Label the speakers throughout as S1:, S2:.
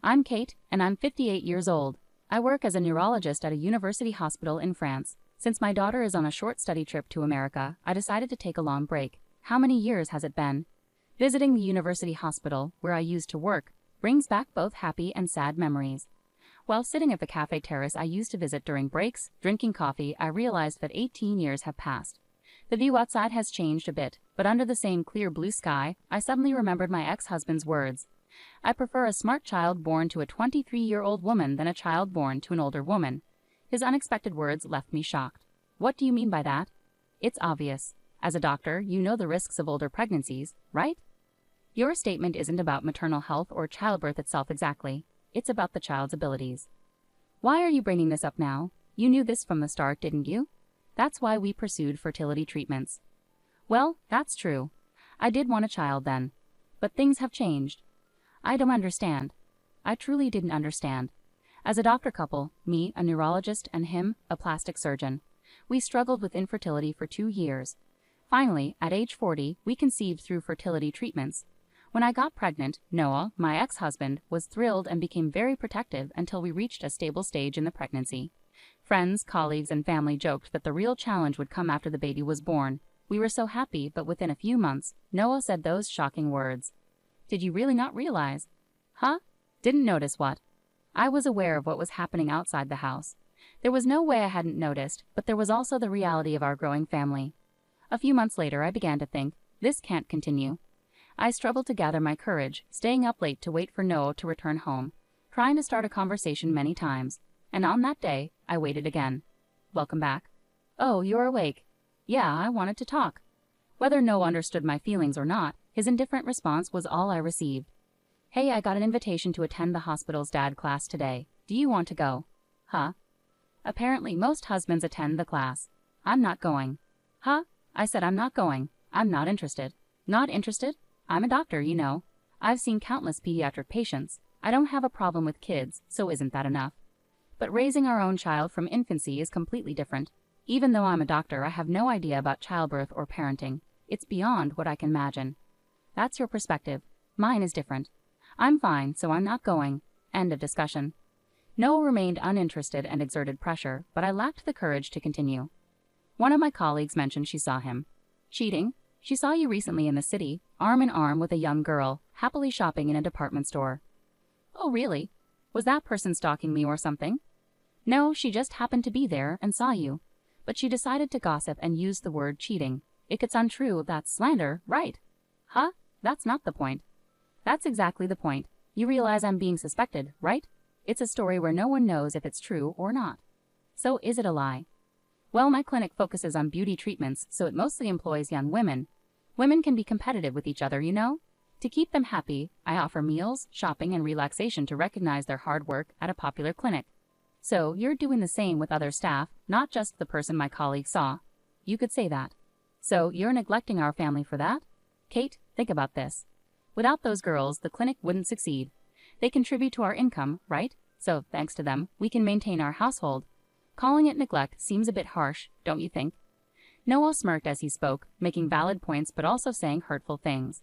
S1: I'm Kate, and I'm 58 years old. I work as a neurologist at a university hospital in France. Since my daughter is on a short study trip to America, I decided to take a long break. How many years has it been? Visiting the university hospital, where I used to work, brings back both happy and sad memories. While sitting at the cafe terrace I used to visit during breaks, drinking coffee, I realized that 18 years have passed. The view outside has changed a bit, but under the same clear blue sky, I suddenly remembered my ex-husband's words. I prefer a smart child born to a 23-year-old woman than a child born to an older woman. His unexpected words left me shocked. What do you mean by that? It's obvious. As a doctor, you know the risks of older pregnancies, right? Your statement isn't about maternal health or childbirth itself exactly. It's about the child's abilities. Why are you bringing this up now? You knew this from the start, didn't you? That's why we pursued fertility treatments. Well, that's true. I did want a child then. But things have changed. I don't understand. I truly didn't understand. As a doctor couple, me, a neurologist, and him, a plastic surgeon, we struggled with infertility for 2 years. Finally, at age 40, we conceived through fertility treatments. When I got pregnant, Noah, my ex-husband, was thrilled and became very protective until we reached a stable stage in the pregnancy. Friends, colleagues, and family joked that the real challenge would come after the baby was born. We were so happy, but within a few months, Noah said those shocking words. Did you really not realize? Huh? Didn't notice what? I was aware of what was happening outside the house. There was no way I hadn't noticed, but there was also the reality of our growing family. A few months later, I began to think, this can't continue. I struggled to gather my courage, staying up late to wait for Noah to return home, trying to start a conversation many times. And on that day, I waited again. Welcome back. Oh, you're awake. Yeah, I wanted to talk. Whether Noah understood my feelings or not, his indifferent response was all I received. Hey, I got an invitation to attend the hospital's dad class today. Do you want to go? Huh? Apparently most husbands attend the class. I'm not going. Huh? I said I'm not going. I'm not interested. Not interested? I'm a doctor, you know. I've seen countless pediatric patients. I don't have a problem with kids, so isn't that enough? But raising our own child from infancy is completely different. Even though I'm a doctor, I have no idea about childbirth or parenting. It's beyond what I can imagine. That's your perspective. Mine is different. I'm fine, so I'm not going. End of discussion. Noah remained uninterested and exerted pressure, but I lacked the courage to continue. One of my colleagues mentioned she saw him. Cheating? She saw you recently in the city, arm in arm with a young girl, happily shopping in a department store. Oh, really? Was that person stalking me or something? No, she just happened to be there and saw you. But she decided to gossip and used the word cheating. If it's untrue, that's slander, right? Huh? That's not the point. That's exactly the point. You realize I'm being suspected, right? It's a story where no one knows if it's true or not. So is it a lie? Well, my clinic focuses on beauty treatments, so it mostly employs young women. Women can be competitive with each other, you know? To keep them happy, I offer meals, shopping, and relaxation to recognize their hard work at a popular clinic. So, you're doing the same with other staff, not just the person my colleague saw. You could say that. So, you're neglecting our family for that? Kate, think about this. Without those girls, the clinic wouldn't succeed. They contribute to our income, right? So, thanks to them, we can maintain our household. Calling it neglect seems a bit harsh, don't you think? Noah smirked as he spoke, making valid points but also saying hurtful things.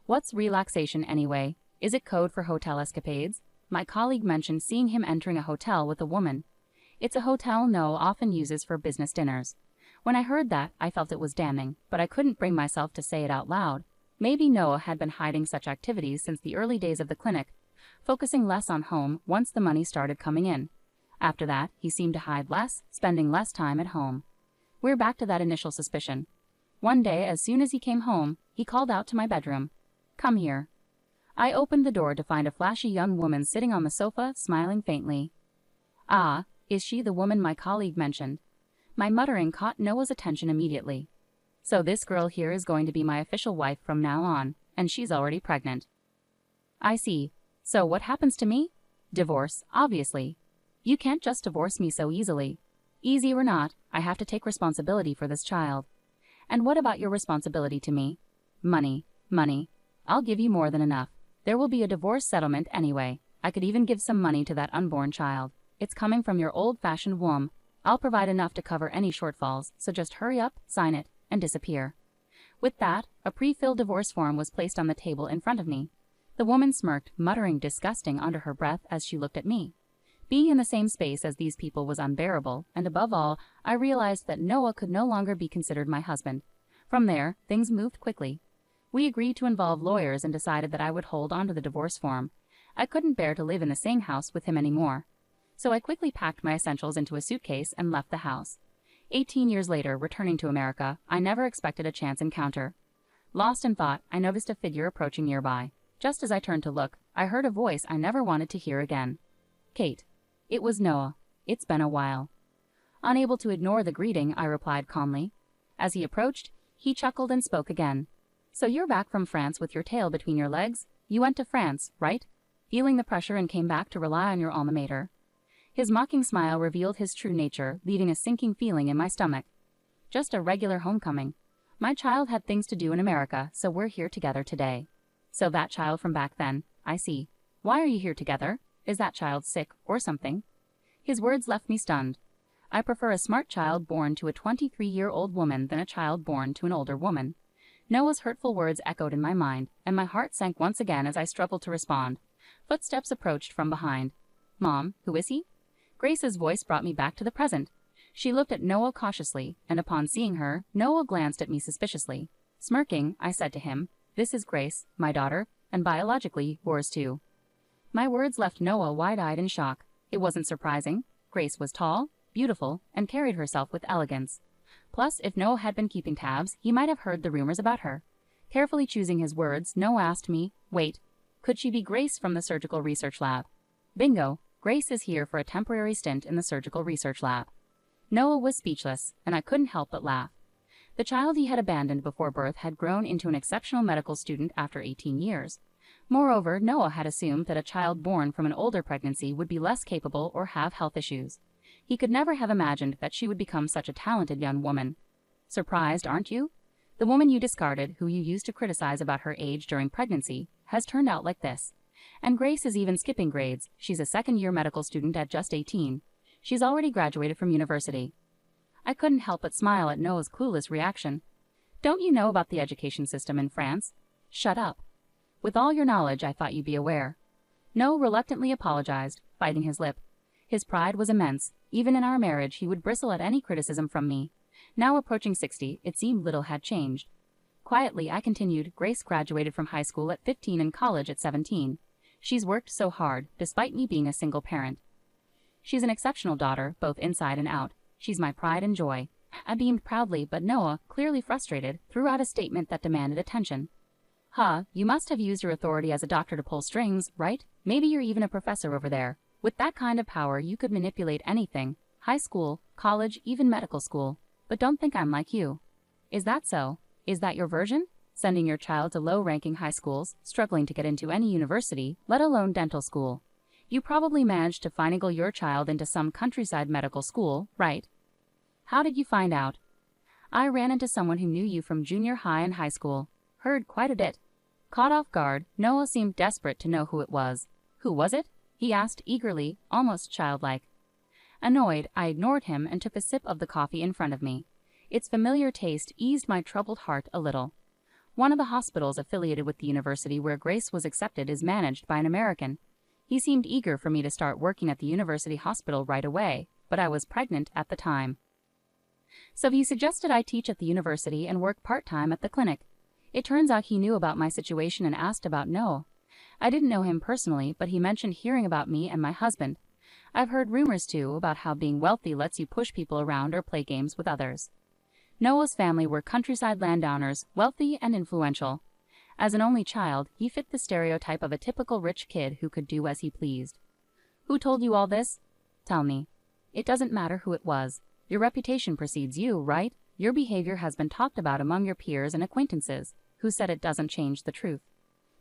S1: What's relaxation anyway? Is it code for hotel escapades? My colleague mentioned seeing him entering a hotel with a woman. It's a hotel Noah often uses for business dinners. When I heard that, I felt it was damning, but I couldn't bring myself to say it out loud. Maybe Noah had been hiding such activities since the early days of the clinic, focusing less on home once the money started coming in. After that, he seemed to hide less, spending less time at home. We're back to that initial suspicion. One day, as soon as he came home, he called out to my bedroom. Come here. I opened the door to find a flashy young woman sitting on the sofa, smiling faintly. Ah, is she the woman my colleague mentioned? My muttering caught Noah's attention immediately. So this girl here is going to be my official wife from now on, and she's already pregnant. I see. So what happens to me? Divorce, obviously. You can't just divorce me so easily. Easy or not, I have to take responsibility for this child. And what about your responsibility to me? Money, money. I'll give you more than enough. There will be a divorce settlement anyway. I could even give some money to that unborn child. It's coming from your old-fashioned womb. I'll provide enough to cover any shortfalls, so just hurry up, sign it, and disappear. With that, a pre-filled divorce form was placed on the table in front of me. The woman smirked, muttering disgusting under her breath as she looked at me. Being in the same space as these people was unbearable, and above all, I realized that Noah could no longer be considered my husband. From there, things moved quickly. We agreed to involve lawyers and decided that I would hold on to the divorce form. I couldn't bear to live in the same house with him anymore. So I quickly packed my essentials into a suitcase and left the house. 18 years later, returning to America, I never expected a chance encounter. Lost in thought, I noticed a figure approaching nearby. Just as I turned to look, I heard a voice I never wanted to hear again. Kate. It was Noah. It's been a while. Unable to ignore the greeting, I replied calmly. As he approached, he chuckled and spoke again. So you're back from France with your tail between your legs? You went to France, right? Feeling the pressure and came back to rely on your alma mater. His mocking smile revealed his true nature, leaving a sinking feeling in my stomach. Just a regular homecoming. My child had things to do in America, so we're here together today. So that child from back then, I see. Why are you here together? Is that child sick or something? His words left me stunned. I prefer a smart child born to a 23-year-old woman than a child born to an older woman. Noah's hurtful words echoed in my mind, and my heart sank once again as I struggled to respond. Footsteps approached from behind. Mom, who is he? Grace's voice brought me back to the present. She looked at Noah cautiously, and upon seeing her, Noah glanced at me suspiciously. Smirking, I said to him, "This is Grace, my daughter, and biologically, yours too." My words left Noah wide-eyed in shock. It wasn't surprising. Grace was tall, beautiful, and carried herself with elegance. Plus, if Noah had been keeping tabs, he might have heard the rumors about her. Carefully choosing his words, Noah asked me, "Wait, could she be Grace from the surgical research lab?" Bingo! Grace is here for a temporary stint in the surgical research lab. Noah was speechless, and I couldn't help but laugh. The child he had abandoned before birth had grown into an exceptional medical student after 18 years. Moreover, Noah had assumed that a child born from an older pregnancy would be less capable or have health issues. He could never have imagined that she would become such a talented young woman. Surprised, aren't you? The woman you discarded, who you used to criticize about her age during pregnancy, has turned out like this. And Grace is even skipping grades. She's a second-year medical student at just 18. She's already graduated from university. I couldn't help but smile at Noah's clueless reaction. Don't you know about the education system in France? Shut up. With all your knowledge, I thought you'd be aware. Noah reluctantly apologized, biting his lip. His pride was immense. Even in our marriage, he would bristle at any criticism from me. Now approaching 60, it seemed little had changed. Quietly, I continued, Grace graduated from high school at 15 and college at 17. She's worked so hard, despite me being a single parent. She's an exceptional daughter, both inside and out. She's my pride and joy. I beamed proudly, but Noah, clearly frustrated, threw out a statement that demanded attention. You must have used your authority as a doctor to pull strings, right? Maybe you're even a professor over there. With that kind of power, you could manipulate anything. High school, college, even medical school. But don't think I'm like you. Is that so? Is that your version? Sending your child to low-ranking high schools, struggling to get into any university, let alone dental school. You probably managed to finagle your child into some countryside medical school, right? How did you find out? I ran into someone who knew you from junior high and high school. Heard quite a bit. Caught off guard, Noah seemed desperate to know who it was. Who was it? He asked eagerly, almost childlike. Annoyed, I ignored him and took a sip of the coffee in front of me. Its familiar taste eased my troubled heart a little. One of the hospitals affiliated with the university where Grace was accepted is managed by an American. He seemed eager for me to start working at the university hospital right away, but I was pregnant at the time. So he suggested I teach at the university and work part-time at the clinic. It turns out he knew about my situation and asked about Noah. I didn't know him personally, but he mentioned hearing about me and my husband. I've heard rumors, too, about how being wealthy lets you push people around or play games with others. Noah's family were countryside landowners, wealthy and influential. As an only child, he fit the stereotype of a typical rich kid who could do as he pleased. Who told you all this? Tell me. It doesn't matter who it was. Your reputation precedes you, right? Your behavior has been talked about among your peers and acquaintances, who said it doesn't change the truth.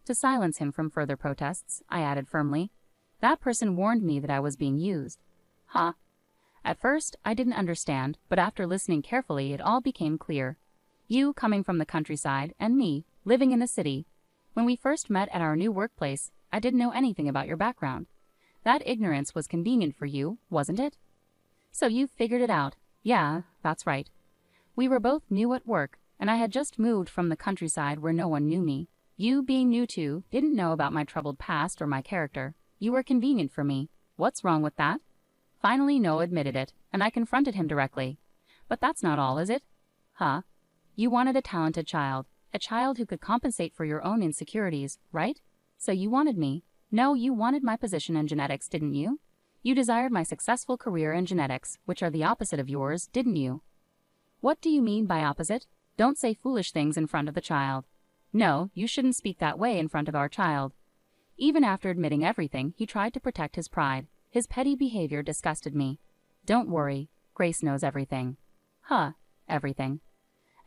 S1: To silence him from further protests, I added firmly, that person warned me that I was being used. At first, I didn't understand, but after listening carefully, it all became clear. You coming from the countryside, and me, living in the city. When we first met at our new workplace, I didn't know anything about your background. That ignorance was convenient for you, wasn't it? So you figured it out. Yeah, that's right. We were both new at work, and I had just moved from the countryside where no one knew me. You, being new to, didn't know about my troubled past or my character. You were convenient for me. What's wrong with that? Finally, Noah admitted it, and I confronted him directly. But that's not all, is it? Huh? You wanted a talented child, a child who could compensate for your own insecurities, right? So you wanted me. No, you wanted my position in genetics, didn't you? You desired my successful career in genetics, which are the opposite of yours, didn't you? What do you mean by opposite? Don't say foolish things in front of the child. No, you shouldn't speak that way in front of our child. Even after admitting everything, he tried to protect his pride. His petty behavior disgusted me. Don't worry, Grace knows everything. Huh, everything.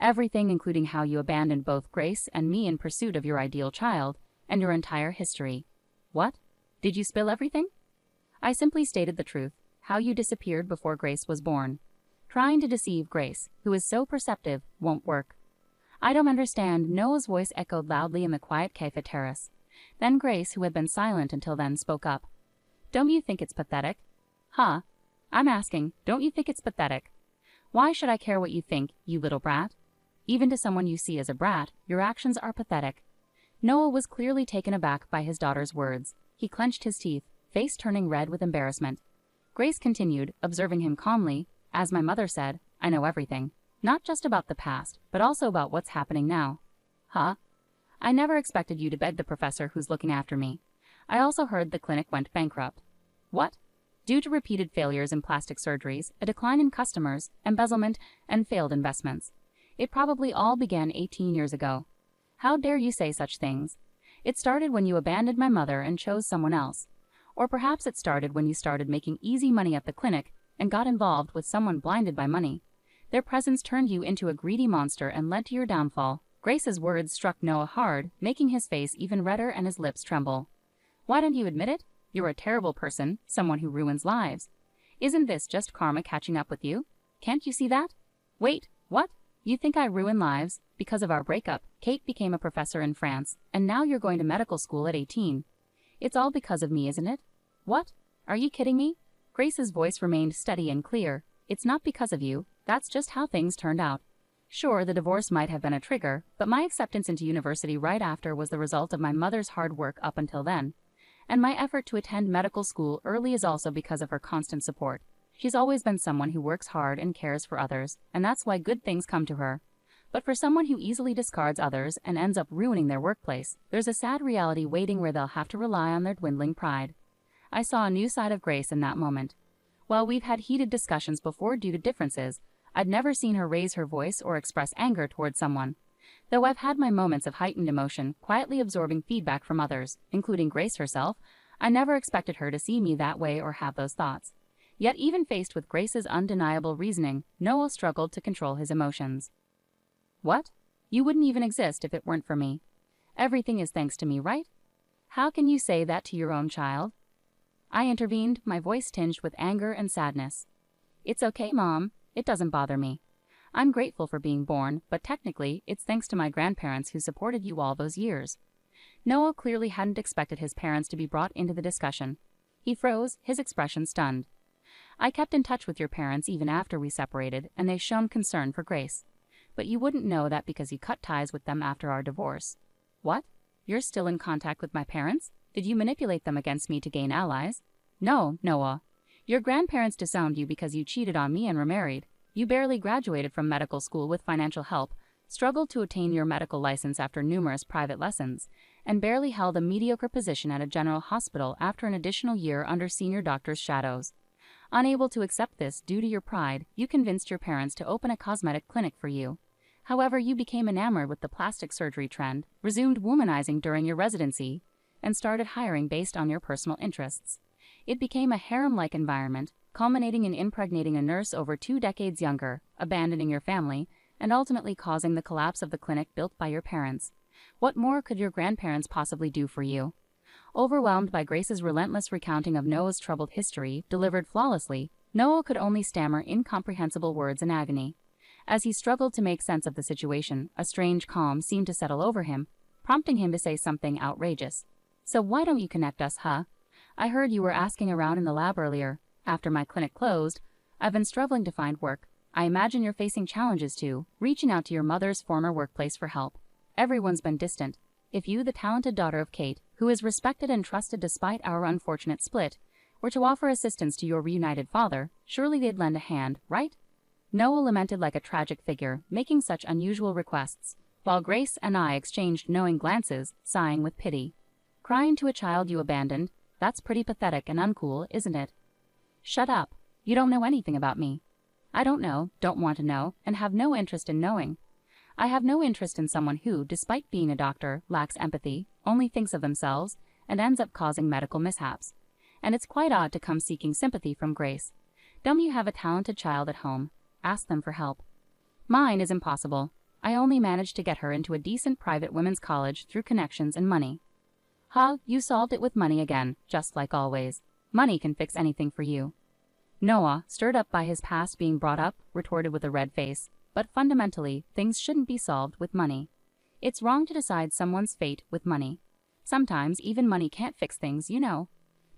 S1: Everything, including how you abandoned both Grace and me in pursuit of your ideal child, and your entire history. What? Did you spill everything? I simply stated the truth, how you disappeared before Grace was born. Trying to deceive Grace, who is so perceptive, won't work. I don't understand, Noah's voice echoed loudly in the quiet cafe terrace. Then Grace, who had been silent until then, spoke up. Don't you think it's pathetic? Huh? I'm asking, don't you think it's pathetic? Why should I care what you think, you little brat? Even to someone you see as a brat, your actions are pathetic. Noah was clearly taken aback by his daughter's words. He clenched his teeth, face turning red with embarrassment. Grace continued, observing him calmly. As my mother said, I know everything. Not just about the past, but also about what's happening now. Huh? I never expected you to beg the professor who's looking after me. I also heard the clinic went bankrupt. What? Due to repeated failures in plastic surgeries, a decline in customers, embezzlement, and failed investments. It probably all began 18 years ago. How dare you say such things? It started when you abandoned my mother and chose someone else. Or perhaps it started when you started making easy money at the clinic and got involved with someone blinded by money. Their presence turned you into a greedy monster and led to your downfall. Grace's words struck Noah hard, making his face even redder and his lips tremble. Why don't you admit it? You're a terrible person, someone who ruins lives. Isn't this just karma catching up with you? Can't you see that? Wait, what? You think I ruin lives? Because of our breakup, Kate became a professor in France, and now you're going to medical school at 18. It's all because of me, isn't it? What? Are you kidding me? Grace's voice remained steady and clear. It's not because of you, that's just how things turned out. Sure, the divorce might have been a trigger, but my acceptance into university right after was the result of my mother's hard work up until then. And my effort to attend medical school early is also because of her constant support. She's always been someone who works hard and cares for others, and that's why good things come to her. But for someone who easily discards others and ends up ruining their workplace, there's a sad reality waiting where they'll have to rely on their dwindling pride. I saw a new side of Grace in that moment. While we've had heated discussions before due to differences, I'd never seen her raise her voice or express anger towards someone. Though I've had my moments of heightened emotion, quietly absorbing feedback from others, including Grace herself, I never expected her to see me that way or have those thoughts. Yet even faced with Grace's undeniable reasoning, Noah struggled to control his emotions. What? You wouldn't even exist if it weren't for me. Everything is thanks to me, right? How can you say that to your own child? I intervened, my voice tinged with anger and sadness. It's okay, Mom. It doesn't bother me. I'm grateful for being born, but technically, it's thanks to my grandparents who supported you all those years. Noah clearly hadn't expected his parents to be brought into the discussion. He froze, his expression stunned. I kept in touch with your parents even after we separated, and they shown concern for Grace. But you wouldn't know that because you cut ties with them after our divorce. What? You're still in contact with my parents? Did you manipulate them against me to gain allies? No, Noah. Your grandparents disowned you because you cheated on me and remarried. You barely graduated from medical school with financial help, struggled to attain your medical license after numerous private lessons, and barely held a mediocre position at a general hospital after an additional year under senior doctor's shadows. Unable to accept this due to your pride, you convinced your parents to open a cosmetic clinic for you. However, you became enamored with the plastic surgery trend, resumed womanizing during your residency, and started hiring based on your personal interests. It became a harem-like environment, culminating in impregnating a nurse over 2 decades younger, abandoning your family, and ultimately causing the collapse of the clinic built by your parents. What more could your grandparents possibly do for you? Overwhelmed by Grace's relentless recounting of Noah's troubled history, delivered flawlessly, Noah could only stammer incomprehensible words in agony. As he struggled to make sense of the situation, a strange calm seemed to settle over him, prompting him to say something outrageous. So why don't you connect us, huh? I heard you were asking around in the lab earlier. After my clinic closed, I've been struggling to find work. I imagine you're facing challenges too, reaching out to your mother's former workplace for help. Everyone's been distant. If you, the talented daughter of Kate, who is respected and trusted despite our unfortunate split, were to offer assistance to your reunited father, surely they'd lend a hand, right? Noah lamented like a tragic figure, making such unusual requests, while Grace and I exchanged knowing glances, sighing with pity. Crying to a child you abandoned? That's pretty pathetic and uncool, isn't it? Shut up. You don't know anything about me. I don't know, don't want to know, and have no interest in knowing. I have no interest in someone who, despite being a doctor, lacks empathy, only thinks of themselves, and ends up causing medical mishaps. And it's quite odd to come seeking sympathy from Grace. Don't you have a talented child at home? Ask them for help. Mine is impossible. I only managed to get her into a decent private women's college through connections and money. Ha, you solved it with money again, just like always. Money can fix anything for you. Noah, stirred up by his past being brought up, retorted with a red face. But fundamentally, things shouldn't be solved with money. It's wrong to decide someone's fate with money. Sometimes even money can't fix things, you know.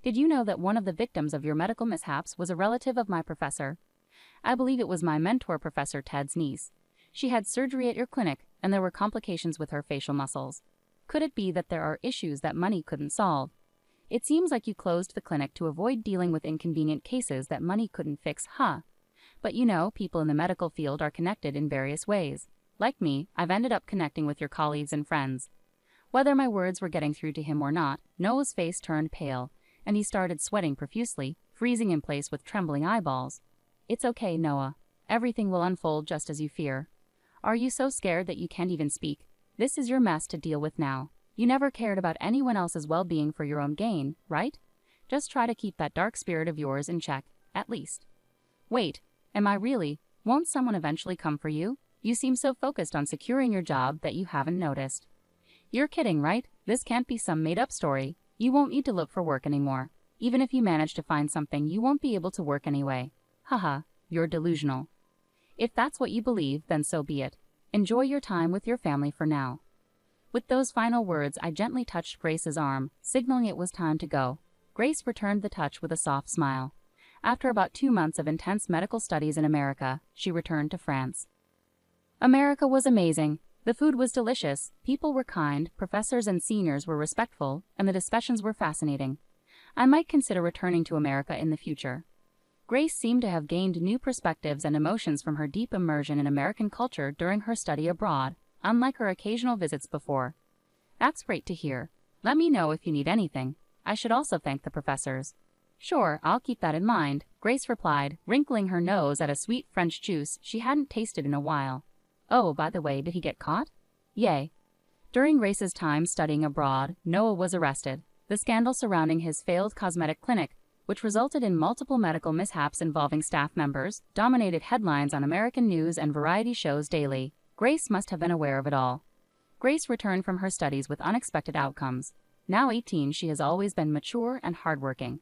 S1: Did you know that one of the victims of your medical mishaps was a relative of my professor? I believe it was my mentor, Professor Ted's niece. She had surgery at your clinic, and there were complications with her facial muscles. Could it be that there are issues that money couldn't solve? It seems like you closed the clinic to avoid dealing with inconvenient cases that money couldn't fix, huh? But you know, people in the medical field are connected in various ways. Like me, I've ended up connecting with your colleagues and friends. Whether my words were getting through to him or not, Noah's face turned pale, and he started sweating profusely, freezing in place with trembling eyeballs. It's okay, Noah. Everything will unfold just as you fear. Are you so scared that you can't even speak? This is your mess to deal with now. You never cared about anyone else's well-being for your own gain, right? Just try to keep that dark spirit of yours in check, at least. Wait, am I really? Won't someone eventually come for you? You seem so focused on securing your job that you haven't noticed. You're kidding, right? This can't be some made-up story. You won't need to look for work anymore. Even if you manage to find something, you won't be able to work anyway. Haha, you're delusional. If that's what you believe, then so be it. Enjoy your time with your family for now. With those final words, I gently touched Grace's arm, signaling it was time to go. Grace returned the touch with a soft smile. After about 2 months of intense medical studies in America, she returned to France. America was amazing. The food was delicious, people were kind, professors and seniors were respectful, and the discussions were fascinating. I might consider returning to America in the future. Grace seemed to have gained new perspectives and emotions from her deep immersion in American culture during her study abroad, unlike her occasional visits before. That's great to hear. Let me know if you need anything. I should also thank the professors. Sure, I'll keep that in mind, Grace replied, wrinkling her nose at a sweet French juice she hadn't tasted in a while. Oh, by the way, did he get caught? Yay. During Grace's time studying abroad, Noah was arrested. The scandal surrounding his failed cosmetic clinic, which resulted in multiple medical mishaps involving staff members, dominated headlines on American news and variety shows daily. Grace must have been aware of it all. Grace returned from her studies with unexpected outcomes. Now 18, she has always been mature and hardworking.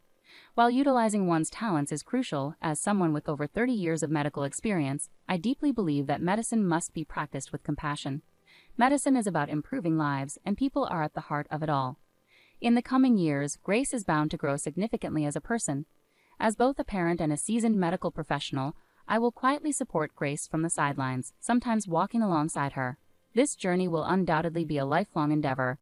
S1: While utilizing one's talents is crucial, as someone with over 30 years of medical experience, I deeply believe that medicine must be practiced with compassion. Medicine is about improving lives, and people are at the heart of it all. In the coming years, Grace is bound to grow significantly as a person. As both a parent and a seasoned medical professional, I will quietly support Grace from the sidelines, sometimes walking alongside her. This journey will undoubtedly be a lifelong endeavor,